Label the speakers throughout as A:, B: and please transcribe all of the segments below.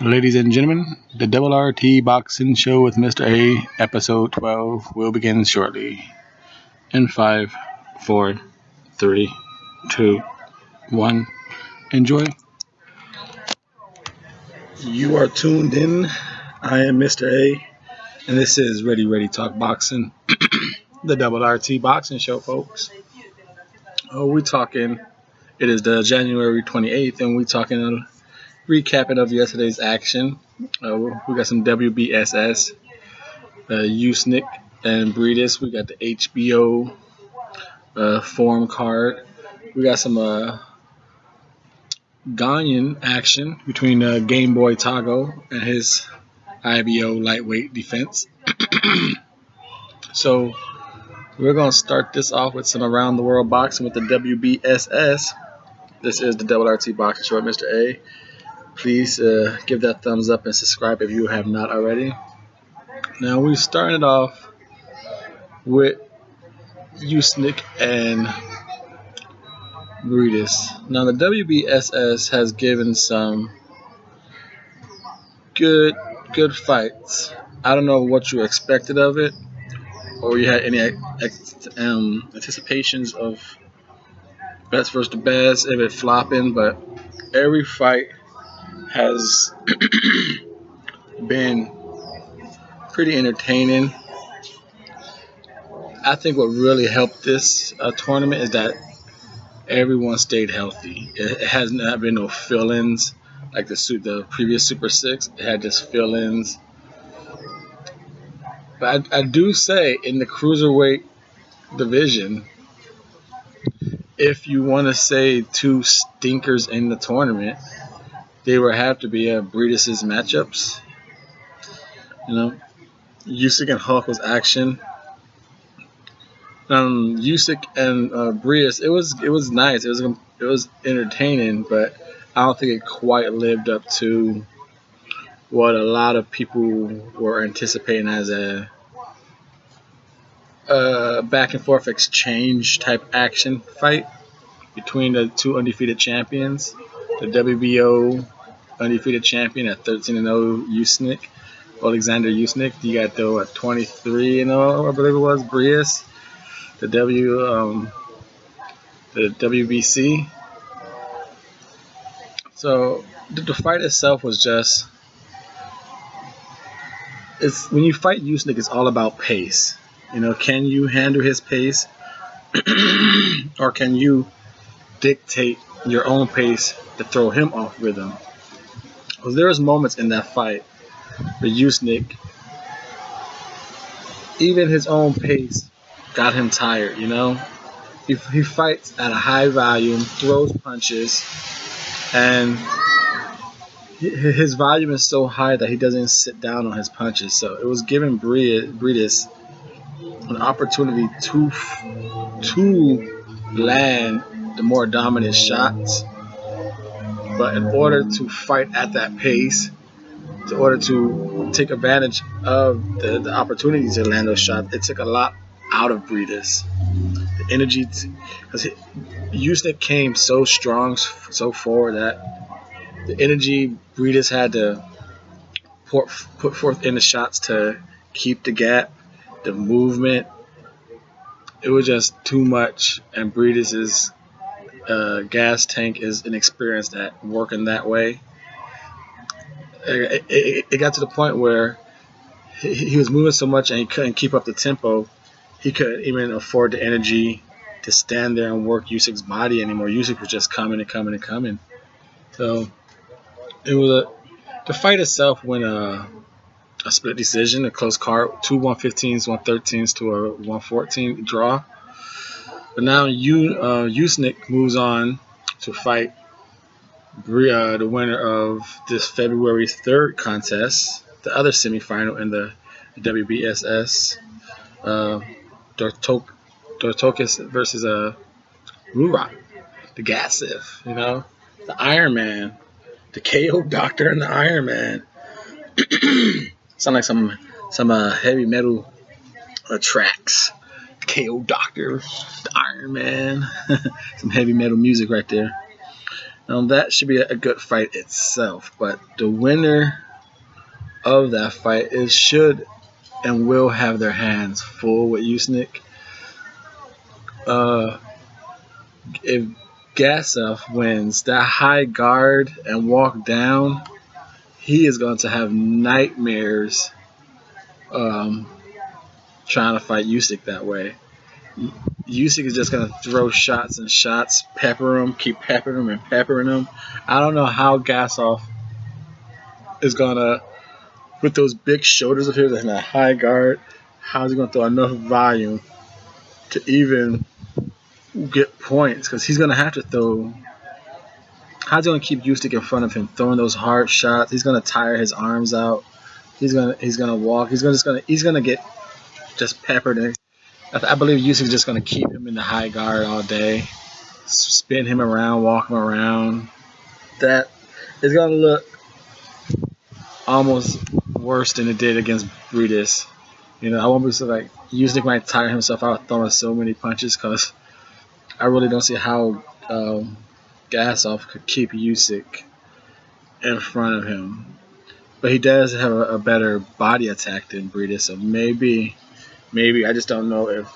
A: Ladies and gentlemen, the RRT Boxing Show with Mr. A, Episode 12, will begin shortly. In 5, 4, 3, 2, 1, enjoy. You are tuned in. I am Mr. A, and this is Ready Talk Boxing, the RRT Boxing Show, folks. We're talking, it is the January 28th, and we're talking recapping of yesterday's action. We got some WBSS, Uysk and Matthysse. We got the HBO form card. We got some Ghanaian action between Game Boy Togo and his IBO lightweight defense. So we're going to start this off with some around the world boxing with the WBSS. This is the RRT Boxing Show with Mr. A. Please give that thumbs up and subscribe if you have not already. Now we started off with Uysk and Matthysse. Now the WBSS has given some good fights. I don't know what you expected of it, or you had any anticipations of best versus the best, if it flopping, but every fight has been pretty entertaining. I think what really helped this tournament is that everyone stayed healthy. It has not been no fill-ins like the previous Super 6. It had just fill-ins. But I do say in the cruiserweight division, if you want to say two stinkers in the tournament, they would have to be Matthysse matchups. You know, Uysk and Hulk was action. Uysk and Matthysse, it was nice. It was entertaining, but I don't think it quite lived up to what a lot of people were anticipating as a back and forth exchange type action fight between the two undefeated champions. The WBO undefeated champion at 13-0, Uysk, Alexander Uysk. You got though at 23-0, I believe it was, Matthysse. The WBC. So the fight itself was just, when you fight Uysk, it's all about pace. You know, can you handle his pace, or can you dictate your own pace to throw him off rhythm? Because there was moments in that fight where Uysk, even his own pace got him tired. You know, he fights at a high volume, throws punches, and his volume is so high that he doesn't sit down on his punches. So it was giving Matthysse an opportunity to land the more dominant shots. But in order to fight at that pace, in order to take advantage of the opportunities to land those shots, it took a lot out of Matthysse. The energy, because Uysk came so strong, so forward, that the energy Matthysse had to put forth in the shots to keep the gap, the movement, it was just too much. And Matthysse' gas tank is inexperienced at working that way. It got to the point where he was moving so much and he couldn't keep up the tempo. He couldn't even afford the energy to stand there and work Uysk's body anymore. Uysk was just coming and coming and coming. So it was the fight itself went a split decision, a close card, 2 115s, 113s to a 114 draw. But now Uysk moves on to fight the winner of this February 3rd contest, the other semifinal in the WBSS, Dortokis versus Rurak, the Gassif, you know, the Iron Man, the KO Doctor and the Iron Man. Sound like some heavy metal tracks. KO Doctor, the Iron Man. Some heavy metal music right there. Now that should be a good fight itself, but the winner of that fight should and will have their hands full with Uysk. If Gasov wins that high guard and walk down, he is going to have nightmares trying to fight Uysk that way. Uysk is just going to throw shots and shots, pepper him, keep peppering him and peppering him. I don't know how Gasov is going to, with those big shoulders of his and that high guard, how is he going to throw enough volume to even get points? Because he's going to have to throw. How's he going to keep Uysk in front of him, throwing those hard shots? He's going to tire his arms out. He's going to walk. He's going to get just peppered. I believe Uysk is just going to keep him in the high guard all day, spin him around, walk him around. That is going to look almost worse than it did against Matthysse. You know, I won't be so like Uysk might tire himself out throwing so many punches, because I really don't see how Gasov could keep Uysk in front of him. But he does have a better body attack than Matthysse, so maybe I just don't know if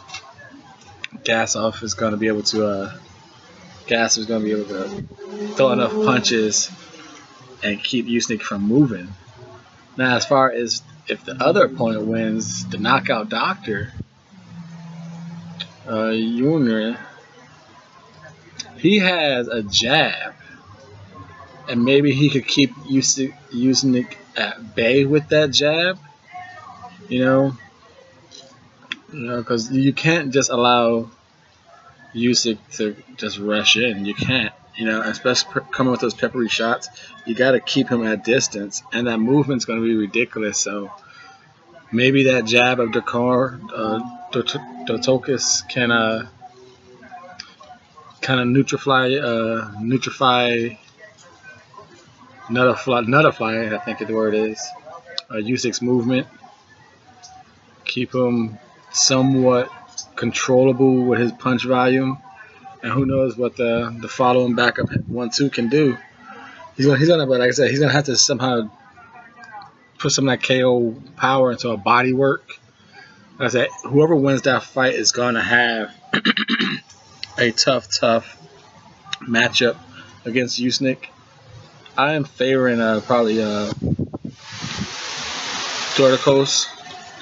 A: Gasov is going to be able to throw enough punches and keep Uysk from moving. Now, as far as if the other opponent wins, the knockout doctor, Junior, he has a jab, and maybe he could keep Uysk at bay with that jab. You know, because you can't just allow Uysk to just rush in. You can't, especially coming with those peppery shots. You got to keep him at distance, and that movement's going to be ridiculous. So maybe that jab of Dotokis can kind of nullify, I think the word is, Uysk's movement. Keep him somewhat controllable with his punch volume, and who knows what the following backup 1-2 can do. He's gonna, but like I said, he's gonna have to somehow put some of that KO power into a body work. Like I said, whoever wins that fight is gonna have a tough matchup against Uysk. I am favoring probably Dorticos.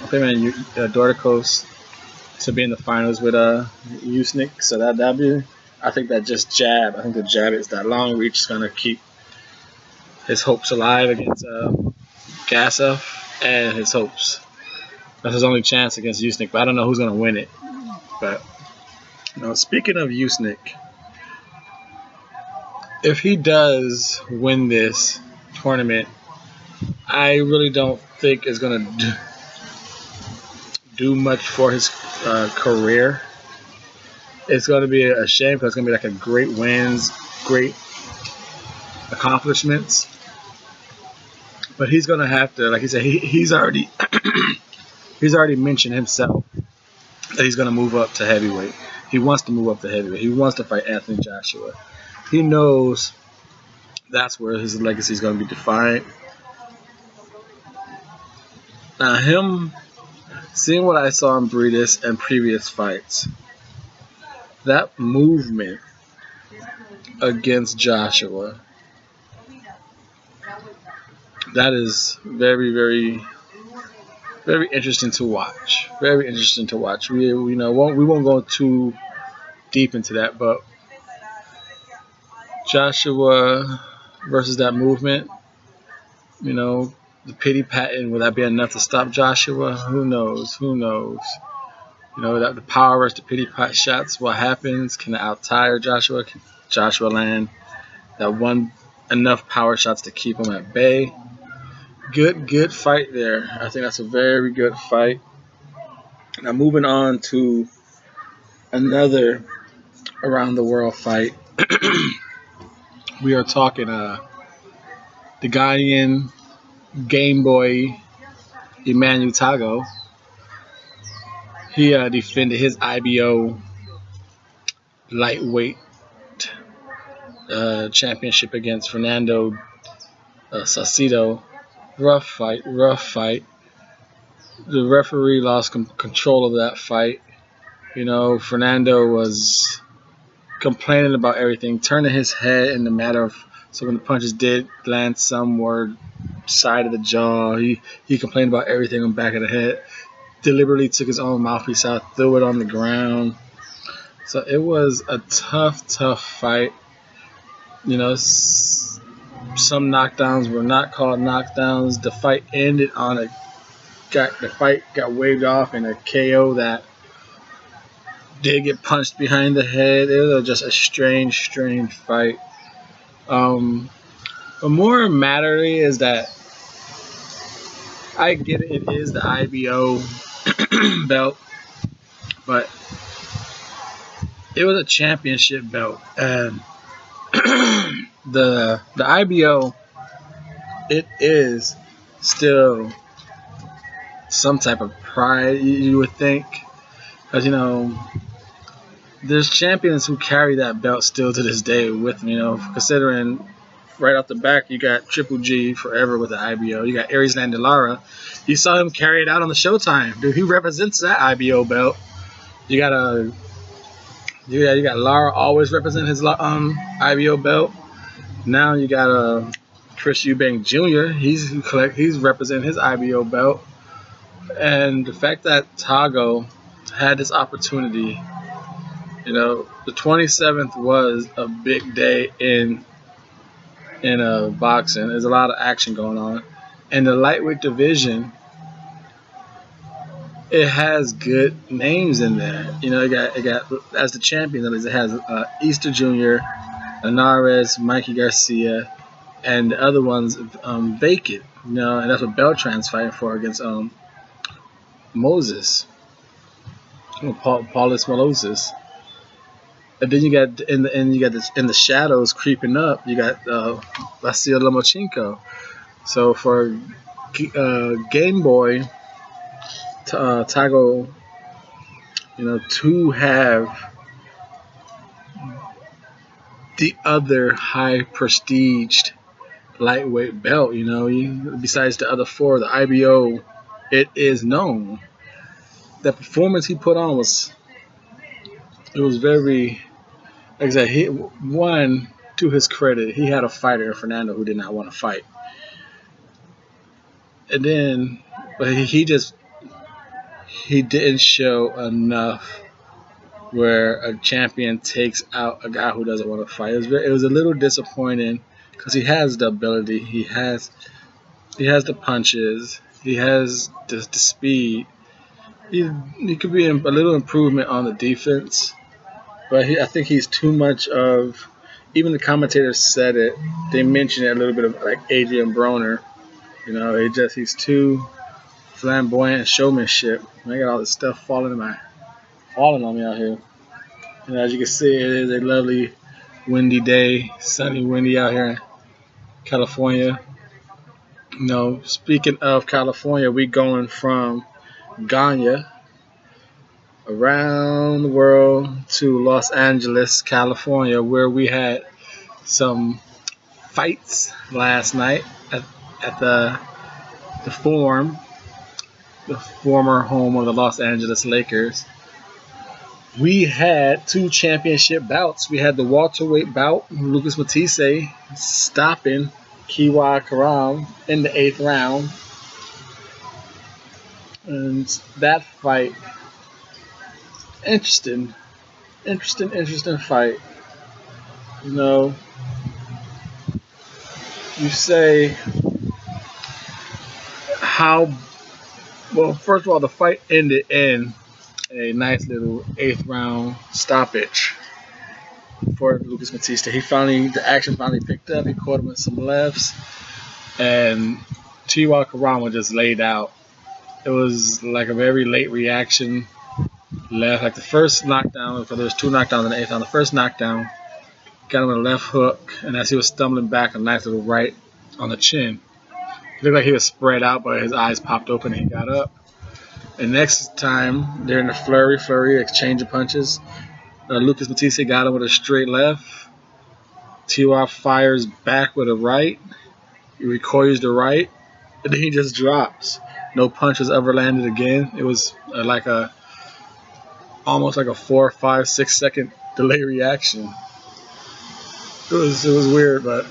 A: I'm favoring Dorticos to be in the finals with Uysk. So that'd be, I think that just jab. I think the jab is that long reach is gonna keep his hopes alive against Gasov, and his hopes. That's his only chance against Uysk. But I don't know who's gonna win it. But speaking of Uysk, if he does win this tournament, I really don't think it's going to do much for his career. It's going to be a shame, because it's going to be like a great wins, great accomplishments. But he's going to have to, like he said, he's already he's already mentioned himself that he's going to move up to heavyweight. He wants to move up to heavyweight. He wants to fight Anthony Joshua. He knows that's where his legacy is going to be defined. Now, him seeing what I saw in Matthysse and previous fights, that movement against Joshua, that is very, very, very interesting to watch. Very interesting to watch. We won't go too deep into that, but Joshua versus that movement, the pity patting, will that be enough to stop Joshua? Who knows? That the power versus the pity pat shots, what happens? Can it out-tire Joshua? Can Joshua land that one enough power shots to keep him at bay? Good fight there. I think that's a very good fight. Now moving on to another around the world fight. We are talking the Ghanaian Game Boy Emmanuel Tago. He defended his IBO lightweight championship against Fernando Saucedo. Rough fight, rough fight. The referee lost control of that fight. You know, Fernando was complaining about everything, turning his head in the matter of, so when the punches did land somewhere side of the jaw, he complained about everything on the back of the head. Deliberately took his own mouthpiece out, threw it on the ground. So it was a tough fight. You know, some knockdowns were not called knockdowns. The fight ended on the fight got waved off in a KO that did get punched behind the head. It was just a strange fight. But more mattery is that I get it is the IBO belt, but it was a championship belt, and the IBO, it is still some type of pride, you would think, because, you know, there's champions who carry that belt still to this day with them, you know, considering right off the back you got Triple G forever with the IBO. You got Aries Landelara. You saw him carry it out on the Showtime. Dude, he represents that IBO belt. You got Lara always represent his IBO belt. Now you got Chris Eubank Jr. He's representing his IBO belt. And the fact that Tago had this opportunity, you know, the 27th was a big day in boxing. There's a lot of action going on, and the lightweight division, it has good names in there. You know, it got as the champion. It has Easter Jr., Linares, Mikey Garcia, and the other ones vacant. You know, and that's what Beltran's fighting for against Moses, Paulus Moses. And then you got in the shadows creeping up. You got Vasil Lomachenko. So for Game Boy, Tago, you know, to have the other high prestiged lightweight belt, you know, besides the other four, the IBO, it is known. The performance he put on was very. Like I said, to his credit, he had a fighter, Fernando, who did not want to fight. And then, but he didn't show enough where a champion takes out a guy who doesn't want to fight. It was a little disappointing because he has the ability, he has the punches, he has the speed. He could be a little improvement on the defense. But I think he's too much of, even the commentators said it, they mentioned it a little bit of like Adrian Broner. You know, he's too flamboyant and showmanship. I got all this stuff falling on me out here. And as you can see, it is a lovely windy day, sunny, windy out here in California. You know, speaking of California, we going from Ghana around the world to Los Angeles, California, where we had some fights last night at the Forum, the former home of the Los Angeles Lakers. We had two championship bouts. We had the welterweight bout, Lucas Matthysse stopping Kiwa Arum in the 8th round. And that fight, interesting fight. You know, you say well, first of all, the fight ended in a nice little 8th round stoppage for Lucas Matthysse. The action finally picked up. He caught him with some lefts, and Kiwa Arum just laid out. It was like a very late reaction. Left, like the first knockdown, because there was 2 knockdowns in the 8th round. The first knockdown got him with a left hook, and as he was stumbling back, a nice little right on the chin. It looked like he was spread out, but his eyes popped open and he got up. And next time, they're in the flurry, exchange of punches. Lucas Matthysse got him with a straight left. T.Y. fires back with a right. He recoils the right, and then he just drops. No punches ever landed again. It was almost like a 4, 5, 6 second delay reaction. It was weird, but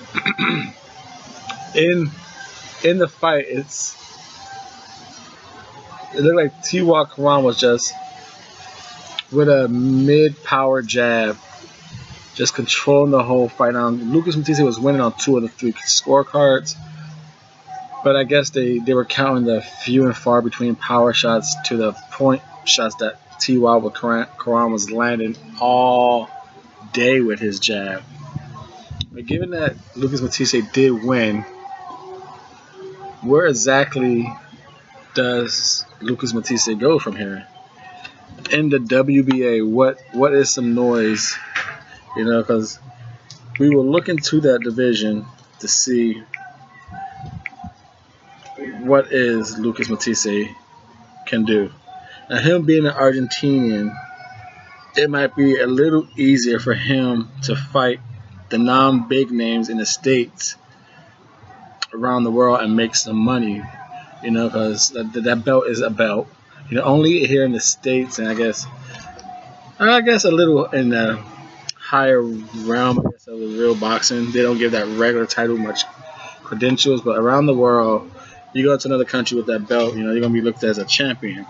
A: in the fight, it looked like T.Y. Arum was just with a mid-power jab, just controlling the whole fight. Now, Lucas Matthysse was winning on 2 of the 3 scorecards, but I guess they were counting the few and far between power shots to the point shots that T.Y. with Arum was landing all day with his jab. But given that Lucas Matthysse did win, where exactly does Lucas Matthysse go from here? In the WBA, what is some noise? You know, because we will look into that division to see what is Lucas Matthysse can do. Now, him being an Argentinian, it might be a little easier for him to fight the non-big names in the States around the world and make some money, you know, because that belt is a belt. You know, only here in the States, and I guess a little in the higher realm, I guess, of the real boxing, they don't give that regular title much credentials. But around the world, you go to another country with that belt, you know, you're gonna be looked at as a champion.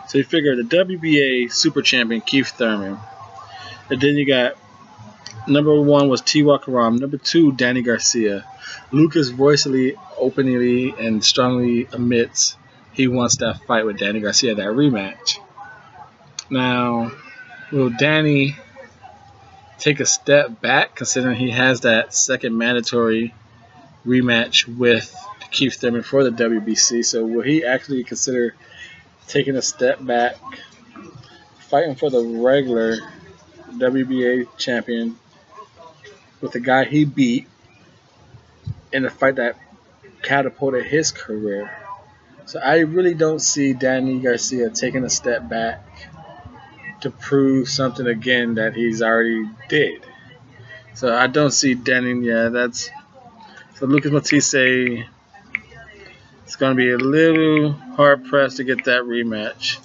A: So you figure the WBA super champion Keith Thurman, and then you got number 1 was T.Y. Arum, number 2 Danny Garcia. Lucas voicefully, openly, and strongly admits he wants that fight with Danny Garcia, that rematch. Now, will Danny take a step back, considering he has that second mandatory rematch with Keith Thurman for the WBC? So will he actually consider taking a step back, fighting for the regular WBA champion with the guy he beat in a fight that catapulted his career? So I really don't see Danny Garcia taking a step back to prove something again that he's already did. So I don't see Danny. So Lucas Matthysse, it's going to be a little hard pressed to get that rematch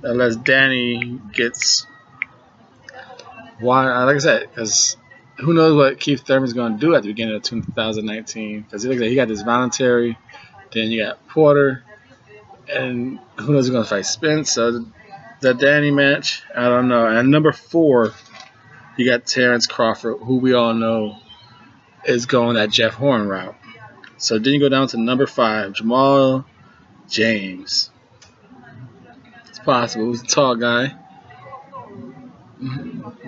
A: unless Danny gets one. Like I said, because who knows what Keith Thurman's going to do at the beginning of 2019? Because he got this voluntary, then you got Porter, and who knows who's going to fight Spence. So the Danny match, I don't know. And number 4, you got Terrence Crawford, who we all know is going that Jeff Horn route. So then you go down to number 5, Jamal James. It's possible. He's a tall guy.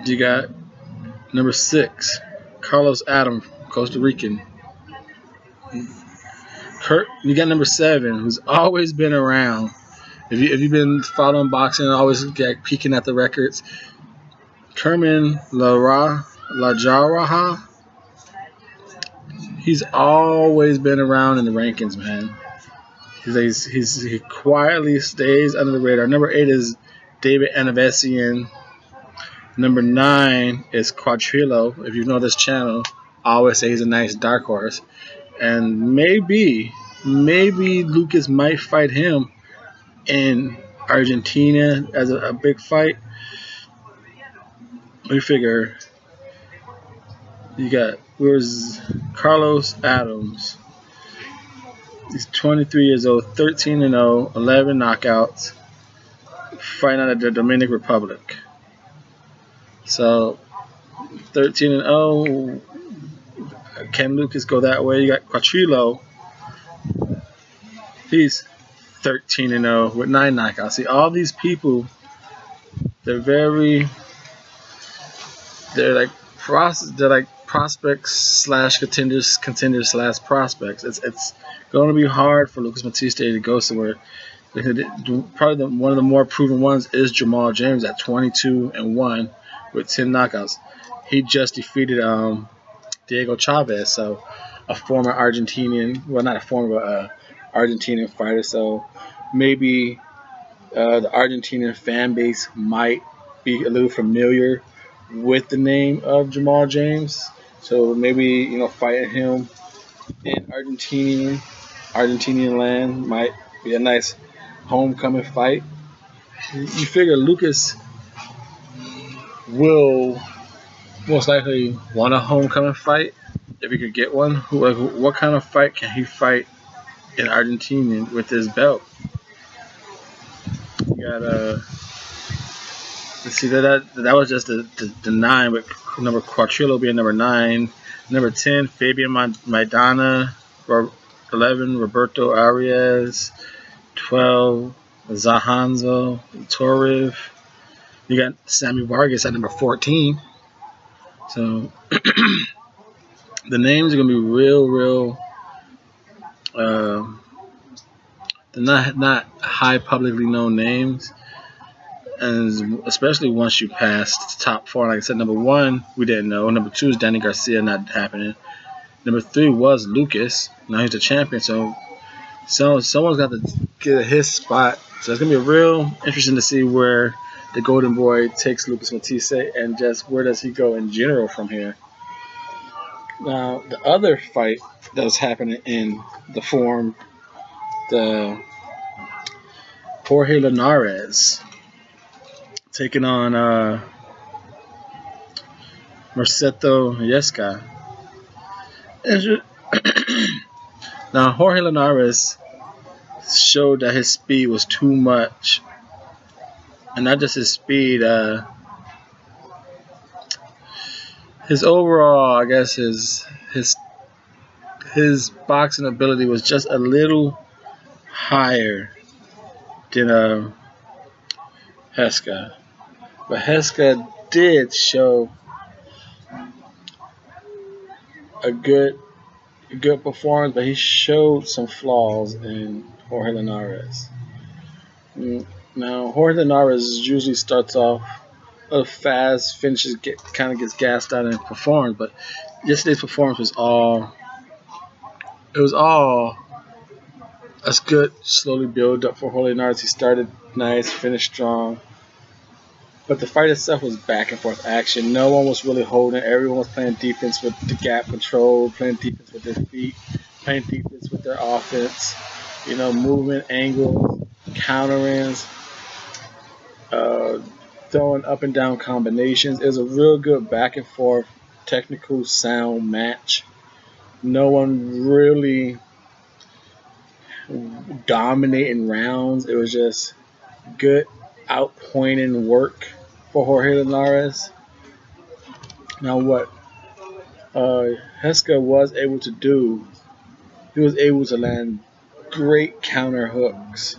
A: You got number 6, Carlos Arum, Costa Rican. You got number 7, who's always been around. If you've been following boxing and always peeking at the records, Kerman Lajaraha, he's always been around in the rankings, man. He quietly stays under the radar. Number 8 is David Anavesian. Number 9 is Quadrillo. If you know this channel, I always say he's a nice dark horse. And maybe Lucas might fight him in Argentina as a big fight. We figure where's Carlos Adams? He's 23 years old, 13-0, 11 knockouts, fighting out of the Dominican Republic. So 13-0. Can Lucas go that way? You got Quatrillo. He's 13-0 with 9 knockouts. See, all these people, they're like prospects slash contenders slash prospects. It's going to be hard for Lucas Matthysse to go somewhere. Probably one of the more proven ones is Jamal James at 22-1 with 10 knockouts. He just defeated Diego Chavez, so a former Argentinian, well, not a former, but Argentinian fighter. So maybe the Argentinian fan base might be a little familiar with the name of Jamal James, So maybe, you know, fighting him in Argentinian land might be a nice homecoming fight. You figure Lucas will most likely want a homecoming fight if he could get one. What kind of fight can he fight in Argentina with this belt? You got let's see, that was just the 9, with number Quatrillo being number 9, number 10 Fabian Maidana, 11 Roberto Arias, 12 Zahanzo Torrev. You got Sammy Vargas at number 14. So the names are gonna be real. They're not high publicly known names, and especially once you pass the top 4. Like I said, number 1 we didn't know. Number 2 is Danny Garcia, not happening. Number 3 was Lucas. Now he's the champion, so someone's got to get his spot. So it's gonna be real interesting to see where the Golden Boy takes Lucas Matthysse, and just where does he go in general from here. Now, the other fight that was happening in the forum, the Jorge Linares taking on Mr.A. Now, Jorge Linares showed that his speed was too much. And not just his speed, his overall, I guess, his boxing ability was just a little higher than Heska. But Heska did show a good performance, but he showed some flaws in Jorge Linares. Now, Jorge Linares usually starts off fast, finishes, kind of gets gassed out and performs, but yesterday's performance was all a good, slowly build up for Jorge Linares. He started nice, finished strong, but the fight itself was back and forth action. No one was really holding. Everyone was playing defense with the gap control, playing defense with their feet, playing defense with their offense. You know, movement, angles, counterings, throwing up and down combinations. It was a real good back and forth, technical, sound match. No one really dominating rounds. It was just good outpointing work for Jorge Linares. Now, what Heska was able to do, he was able to land great counter hooks,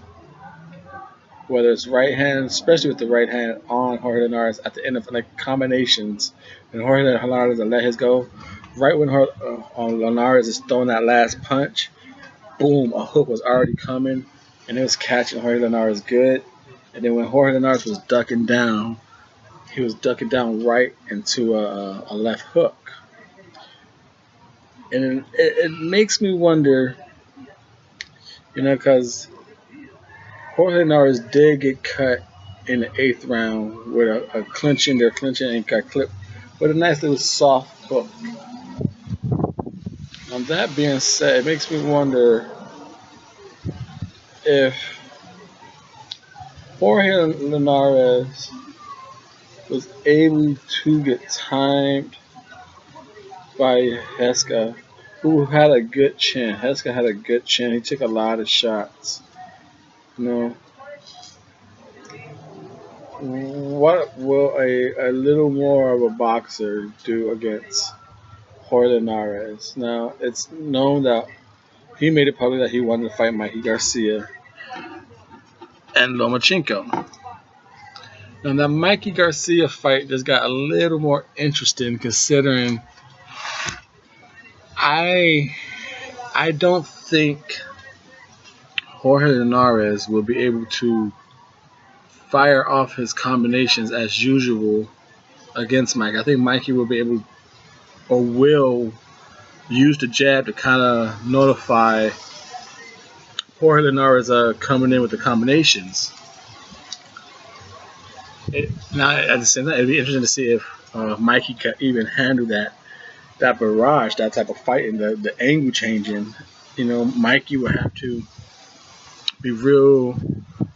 A: whether it's right hand, especially with the right hand on Jorge Linares at the end of like combinations, and Jorge Linares let his go. Right when Linares is throwing that last punch, boom, a hook was already coming, and it was catching Jorge Linares good. And then when Jorge Linares was ducking down, he was ducking down right into a left hook. And it makes me wonder, you know, because Jorge Linares did get cut in the 8th round with a clinching. They're clinching and got clipped with a nice little soft hook. That being said, it makes me wonder if Jorge Linares was able to get timed by Heska, who had a good chin. Heska had a good chin. He took a lot of shots. You know, what will a little more of a boxer do against Jorge Linares? Now, it's known that he made it public that he wanted to fight Mikey Garcia and Lomachenko. Now, that Mikey Garcia fight just got a little more interesting, considering I don't think Jorge Linares will be able to fire off his combinations as usual against Mike. I think Mikey will be able, or will, use the jab to kind of notify Jorge Linares coming in with the combinations. Now, at the same time, it'd be interesting to see if Mikey could even handle that that barrage, that type of fighting, the angle changing, you know, Mikey would have to be real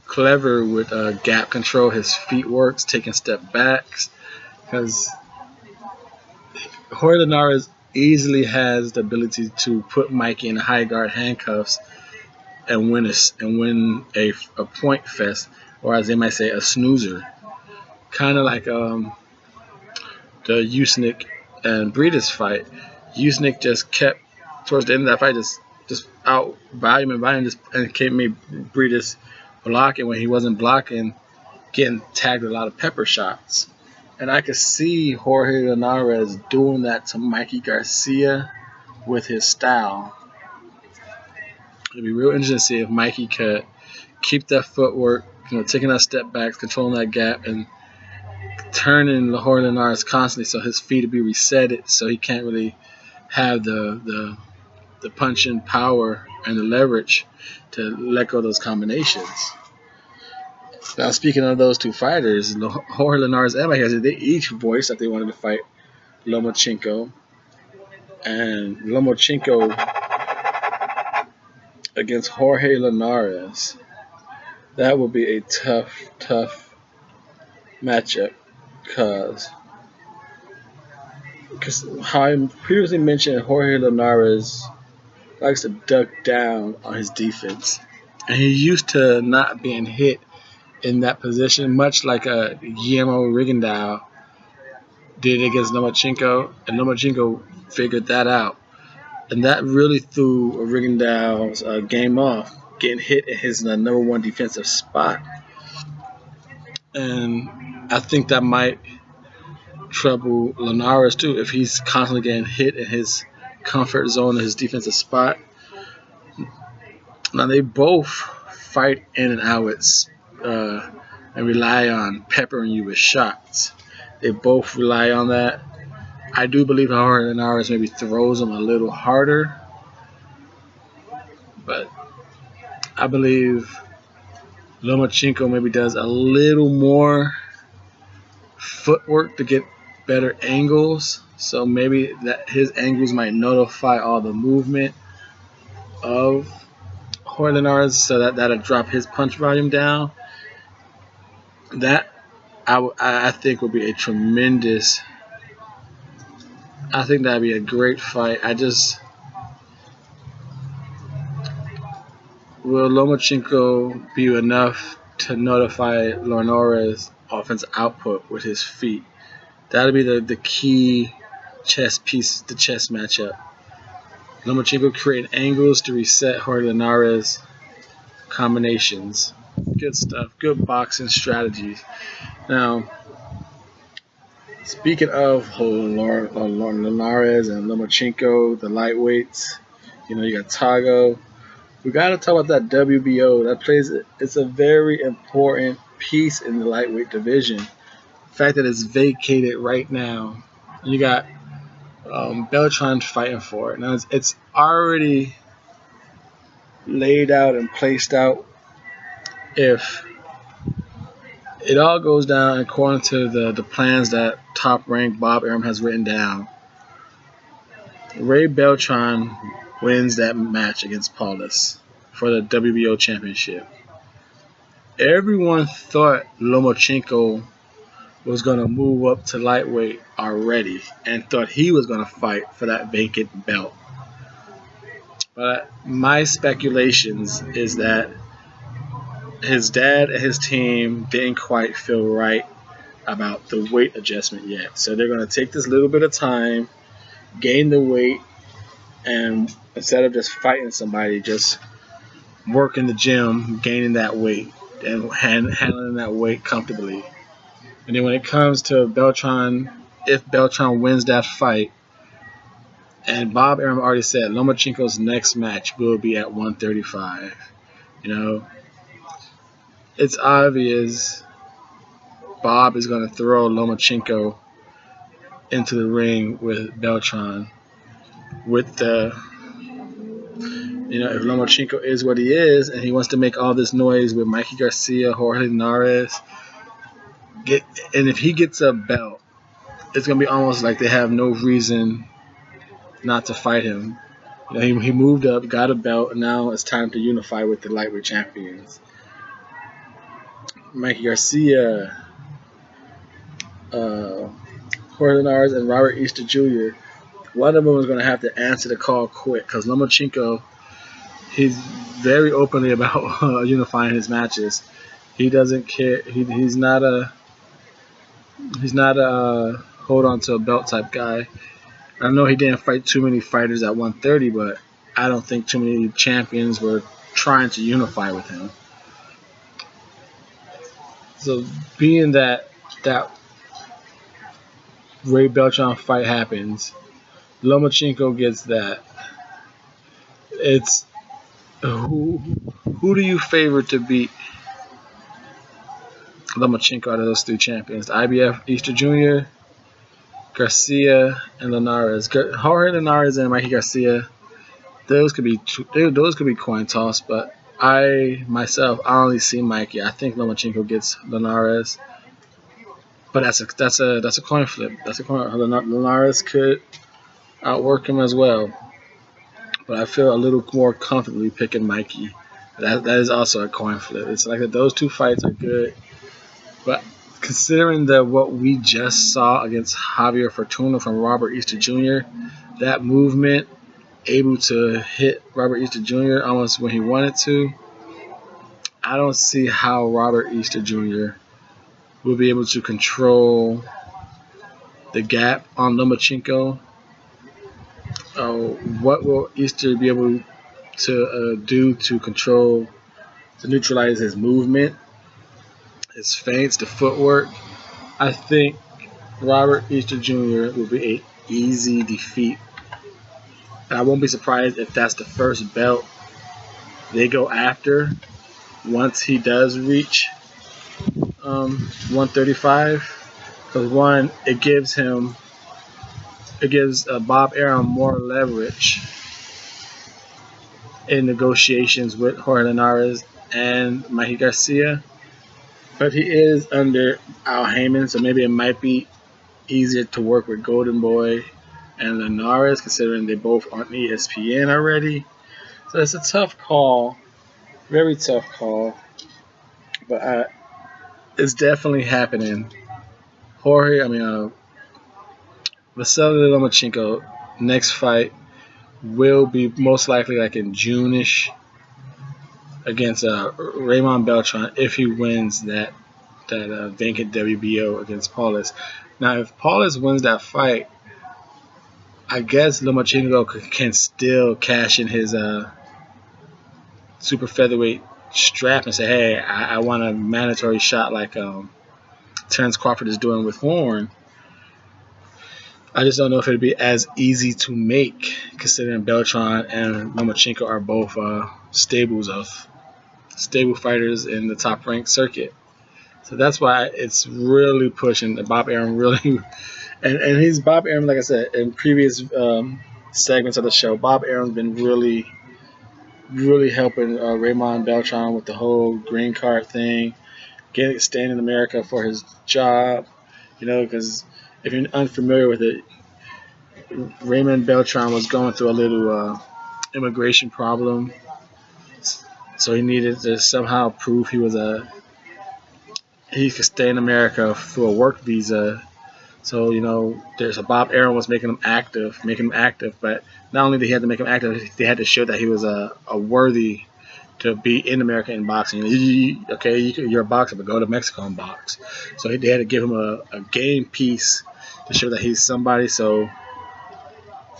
A: clever with gap control. His feet works, taking step backs, because Jorge Linares easily has the ability to put Mikey in high guard handcuffs and win a point fest, or as they might say, a snoozer. Kind of like the Uysk and Breedis fight. Uysk just kept towards the end of that fight just out volume and came made Breedis blocking when he wasn't blocking, getting tagged with a lot of pepper shots. And I could see Jorge Linares doing that to Mikey Garcia with his style. It'd be real interesting to see if Mikey could keep that footwork, you know, taking that step back, controlling that gap, and turning Jorge Linares constantly so his feet would be resetted, so he can't really have the punching power and the leverage to let go of those combinations. Now, speaking of those two fighters, Jorge Linares and Matthysse, they each voiced that they wanted to fight Lomachenko. And Lomachenko against Jorge Linares, that would be a tough matchup, because how I previously mentioned, Jorge Linares likes to duck down on his defense. And he used to not being hit in that position, much like a Guillermo Rigondeaux did against Lomachenko, and Lomachenko figured that out, and that really threw Rigondeaux's game off, getting hit in his number one defensive spot. And I think that might trouble Linares too, if he's constantly getting hit in his comfort zone, in his defensive spot. Now, they both fight in and out and rely on peppering you with shots. They both rely on that. I do believe Jorge Linares maybe throws them a little harder, but I believe Lomachenko maybe does a little more footwork to get better angles. So maybe that his angles might notify all the movement of Jorge Linares, so that'll drop his punch volume down. That I think would be a tremendous. I think that'd be a great fight. Will Lomachenko be enough to notify Linares' offensive output with his feet? That'll be the key chess piece, the chess matchup. Lomachenko creating angles to reset Jorge Linares' combinations. Good stuff. Good boxing strategies. Now, speaking of Linares and Lomachenko, the lightweights, you know, you got Tago. We got to talk about that WBO. That plays, it's a very important piece in the lightweight division. The fact that it's vacated right now. You got Beltran fighting for it. Now, it's already laid out and placed out. If it all goes down according to the plans that top-ranked Bob Arum has written down, Ray Beltran wins that match against Paulus for the WBO championship. Everyone thought Lomachenko was going to move up to lightweight already and thought he was going to fight for that vacant belt. But my speculations is that his dad and his team didn't quite feel right about the weight adjustment yet. So they're going to take this little bit of time, gain the weight, and instead of just fighting somebody, just work in the gym, gaining that weight and handling that weight comfortably. And then when it comes to Beltran, if Beltran wins that fight, and Bob Arum already said Lomachenko's next match will be at 135. You know, it's obvious Bob is going to throw Lomachenko into the ring with Beltran. With the, you know, if Lomachenko is what he is and he wants to make all this noise with Mikey Garcia, Jorge Linares, and if he gets a belt, it's going to be almost like they have no reason not to fight him. You know, he moved up, got a belt, and now it's time to unify with the lightweight champions. Mikey Garcia, Jorge Linares, and Robert Easter Jr. One of them is going to have to answer the call quick because Lomachenko, he's very openly about unifying his matches. He doesn't care. He's not a hold on to a belt type guy. I know he didn't fight too many fighters at 130, but I don't think too many champions were trying to unify with him. So being that Ray Beltran fight happens, Lomachenko gets that. It's who do you favor to beat Lomachenko out of those three champions? The IBF Easter Jr., Garcia, and Linares. Jorge Linares and Mikey Garcia. Those could be coin toss, but I only see Mikey. I think Lomachenko gets Linares, but that's a coin flip. That's a coin. Linares could outwork him as well, but I feel a little more comfortably picking Mikey. That is also a coin flip. It's like that those two fights are good, but considering what we just saw against Javier Fortuna from Robert Easter Jr., that movement, able to hit Robert Easter Jr. almost when he wanted to, I don't see how Robert Easter Jr. will be able to control the gap on Lomachenko. What will Easter be able to do to neutralize his movement, his feints, the footwork? I think Robert Easter Jr. will be an easy defeat. And I won't be surprised if that's the first belt they go after once he does reach 135. Because one, it gives Bob Arum more leverage in negotiations with Jorge Linares and Mikey Garcia. But he is under Al Heyman, so maybe it might be easier to work with Golden Boy and Linares, considering they both on ESPN already. So it's a tough call, very tough call, but it's definitely happening. Vasily Lomachenko next fight will be most likely like in June-ish against Raymond Beltran if he wins that vacant WBO against Paulus. Now, if Paulus wins that fight, I guess Lomachenko can still cash in his super featherweight strap and say, hey, I want a mandatory shot like Terence Crawford is doing with Horn. I just don't know if it'd be as easy to make, considering Beltran and Lomachenko are both stable fighters in the top ranked circuit. So that's why it's really pushing Bob Arum really. And he's Bob Arum, like I said, in previous segments of the show, Bob Arum's been really, really helping Raymond Beltran with the whole green card thing, staying in America for his job, because if you're unfamiliar with it, Raymond Beltran was going through a little immigration problem, so he needed to somehow prove he could stay in America through a work visa. So, there's Bob Arum was making him active, but not only did he have to make him active, they had to show that he was a worthy to be in America in boxing. You're a boxer, but go to Mexico and box. So they had to give him a game piece to show that he's somebody. So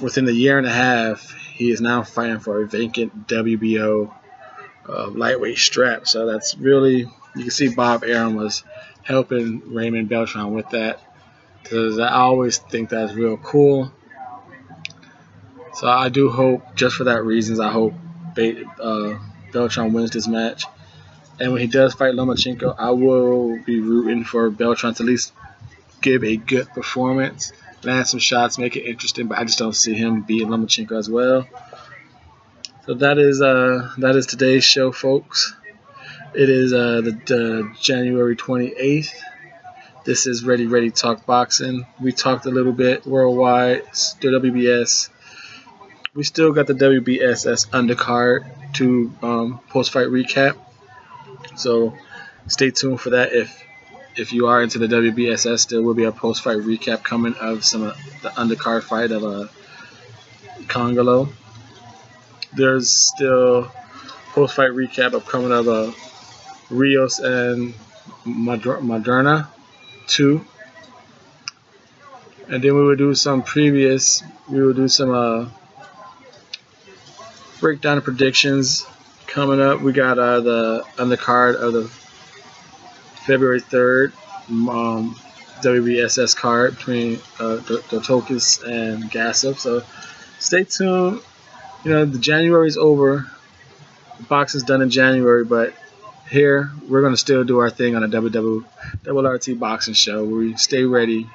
A: within the year and a half, he is now fighting for a vacant WBO lightweight strap. So that's really, you can see Bob Arum was helping Raymond Beltran with that, because I always think that's real cool. So I do hope, just for that reasons, I hope Beltran wins this match. And when he does fight Lomachenko, I will be rooting for Beltran to at least give a good performance, land some shots, make it interesting, but I just don't see him beating Lomachenko as well. So that is today's show, folks. It is the January 28th. This is Ready Talk Boxing. We talked a little bit worldwide, the WBS, we still got the WBSS undercard to post-fight recap. So stay tuned for that. If you are into the WBSS, there will be a post-fight recap coming of some of the undercard fight of Congolo. There's still post-fight recap of coming of Rios and Moderna 2. And then we will do some breakdown of predictions coming up. We got the undercard of the February 3rd WBSS card between Dotokis and Gassov. So stay tuned. You know, the January is over. The boxing's done in January, but here we're going to still do our thing on a WRT boxing show where we stay ready.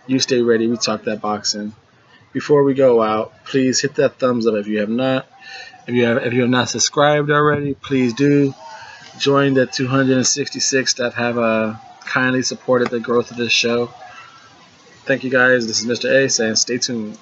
A: You stay ready. We talk that boxing. Before we go out, please hit that thumbs up if you have not. If you have not subscribed already, please do. Join the 266 that have kindly supported the growth of this show. Thank you guys. This is Mr. A saying stay tuned.